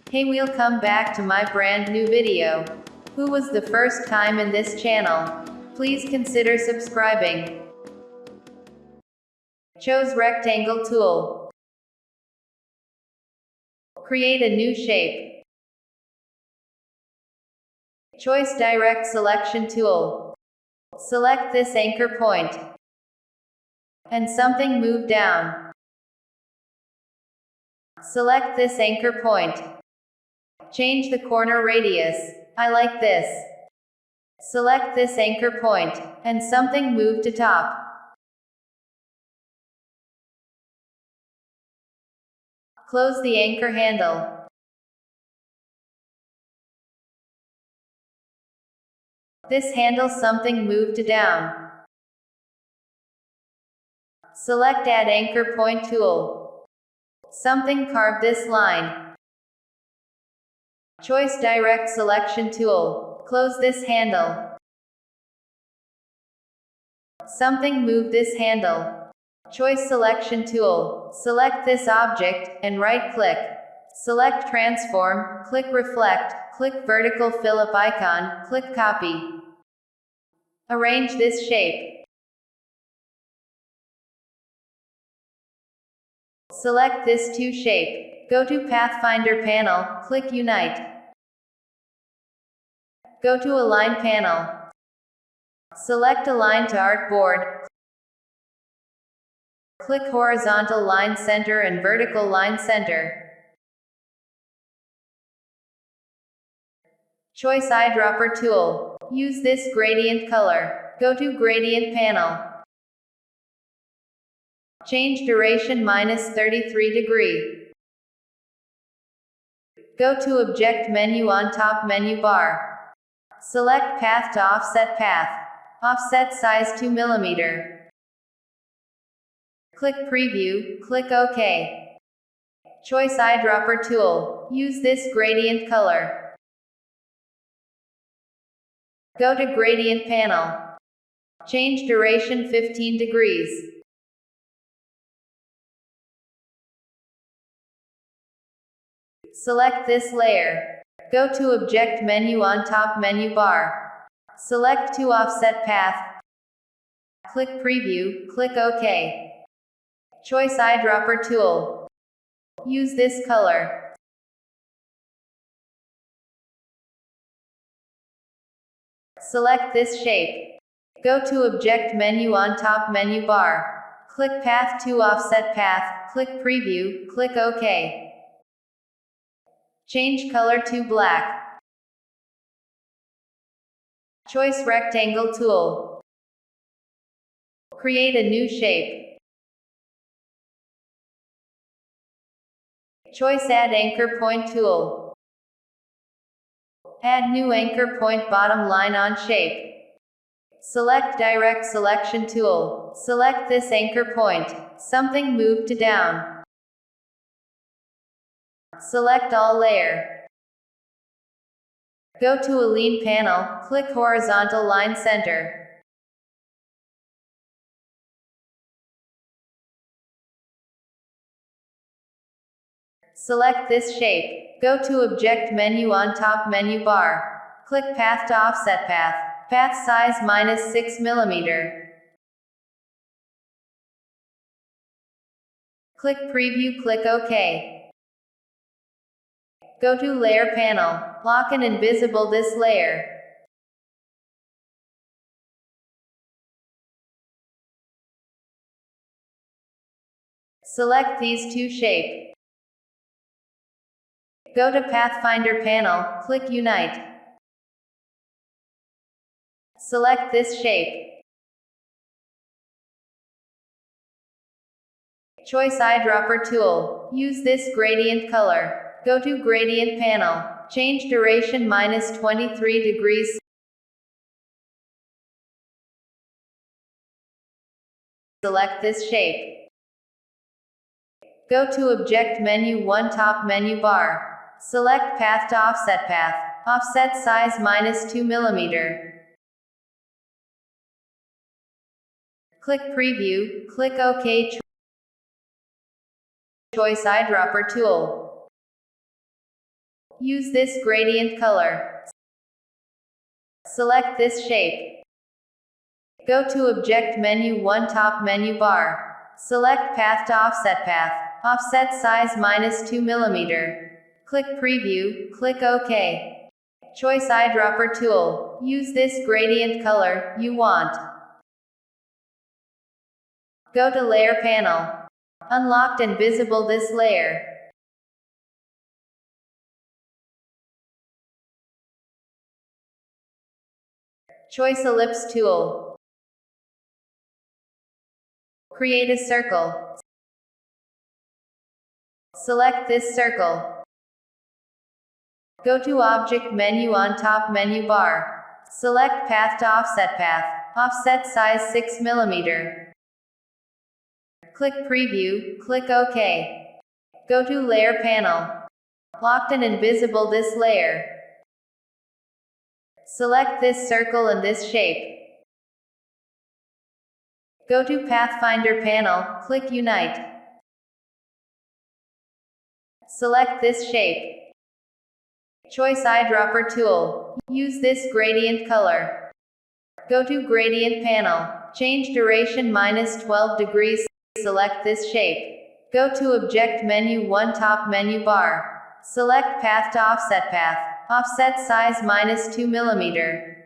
Hey, welcome back to my brand new video. Who was the first time in this channel? Please consider subscribing. Choose rectangle tool. Create a new shape. Choice direct selection tool. Select this anchor point. And something move down. Select this anchor point. Change the corner radius. I like this. Select this anchor point, and something move to top. Close the anchor handle. This handle something move to down. Select add anchor point tool. Something carve this line. Choice direct selection tool. Close this handle. Something move this handle. Choice selection tool. Select this object, and right click. Select transform, click reflect, click vertical fill up icon, click copy. Arrange this shape. Select this two shape. Go to Pathfinder panel, click Unite. Go to Align panel. Select Align to Artboard. Click Horizontal Line Center and Vertical Line Center. Choice Eyedropper tool. Use this gradient color. Go to Gradient panel. Change duration -33 degree. Go to Object menu on top menu bar. Select Path to Offset Path. Offset size 2 mm. Click Preview, click OK. Choice Eyedropper tool. Use this gradient color. Go to Gradient panel. Change duration 15 degrees. Select this layer. Go to Object menu on top menu bar. Select to Offset Path. Click Preview, click OK. Choice Eyedropper tool. Use this color. Select this shape. Go to Object menu on top menu bar. Click Path to Offset Path, click Preview, click OK. Change color to black. Choice rectangle tool. Create a new shape. Choice add anchor point tool. Add new anchor point bottom line on shape. Select direct selection tool. Select this anchor point. Something move to down. Select all layer. Go to Align panel, click Horizontal Line Center. Select this shape. Go to Object menu on top menu bar. Click Path to Offset Path. Path size -6 mm. Click Preview, click OK. Go to Layer panel. Lock and invisible this layer. Select these two shapes. Go to Pathfinder panel, click Unite. Select this shape. Choice Eyedropper tool. Use this gradient color. Go to Gradient panel. Change duration -23 degrees. Select this shape. Go to Object menu on top menu bar. Select Path to Offset Path. Offset size -2 mm. Click Preview, click OK. Choice Eyedropper tool. Use this gradient color. Select this shape. Go to Object menu 1 top menu bar. Select Path to Offset Path. Offset size -2 mm. Click Preview, click OK. Choice Eyedropper tool. Use this gradient color you want. Go to Layer panel. Unlocked and visible this layer. Choice Ellipse tool. Create a circle. Select this circle. Go to Object menu on top menu bar. Select Path to Offset Path. Offset size 6 mm. Click Preview, click OK. Go to Layer panel. Locked and invisible this layer. Select this circle and this shape. Go to Pathfinder panel, click Unite. Select this shape. Choice Eyedropper tool. Use this gradient color. Go to Gradient panel. Change duration -12 degrees. Select this shape. Go to Object menu 1 top menu bar. Select Path to Offset Path. Offset size -2 mm.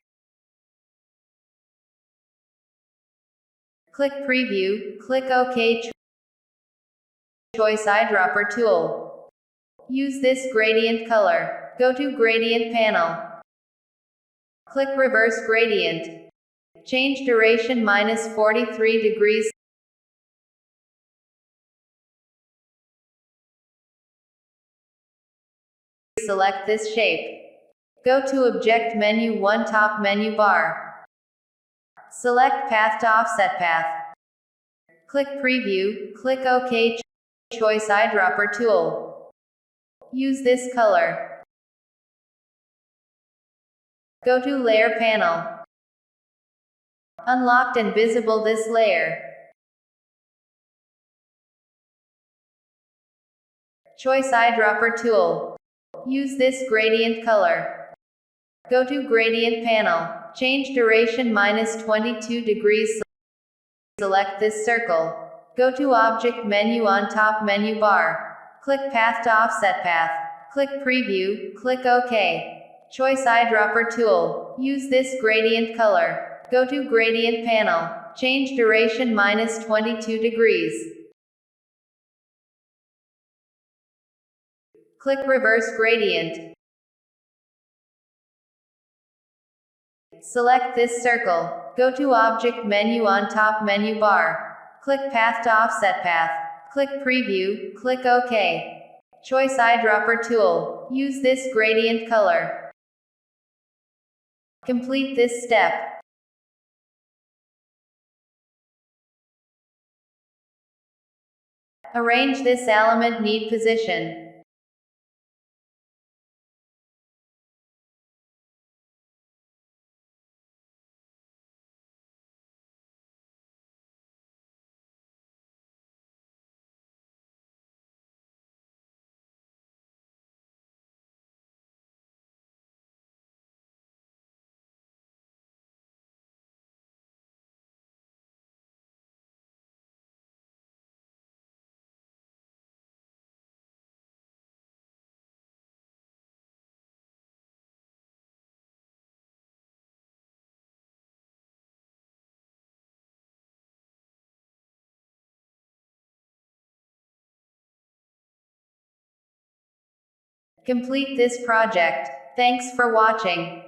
Click Preview, click OK. Choice Eyedropper tool. Use this gradient color. Go to Gradient panel. Click Reverse Gradient. Change duration -43 degrees. Select this shape. Go to Object menu 1 top menu bar. Select Path to Offset Path. Click Preview, click OK. Choice Eyedropper tool. Use this color. Go to Layer panel. Unlocked and visible this layer. Choice Eyedropper tool. Use this gradient color. Go to Gradient panel. Change duration -22 degrees. Select this circle. Go to Object menu on top menu bar. Click Path to Offset Path. Click Preview, click OK. Choice Eyedropper tool. Use this gradient color. Go to Gradient panel. Change duration -22 degrees. Click Reverse Gradient. Select this circle. Go to Object menu on top menu bar. Click Path to Offset Path. Click Preview, click OK. Choice Eyedropper tool. Use this gradient color. Complete this step. Arrange this element need position. Complete this project. Thanks for watching.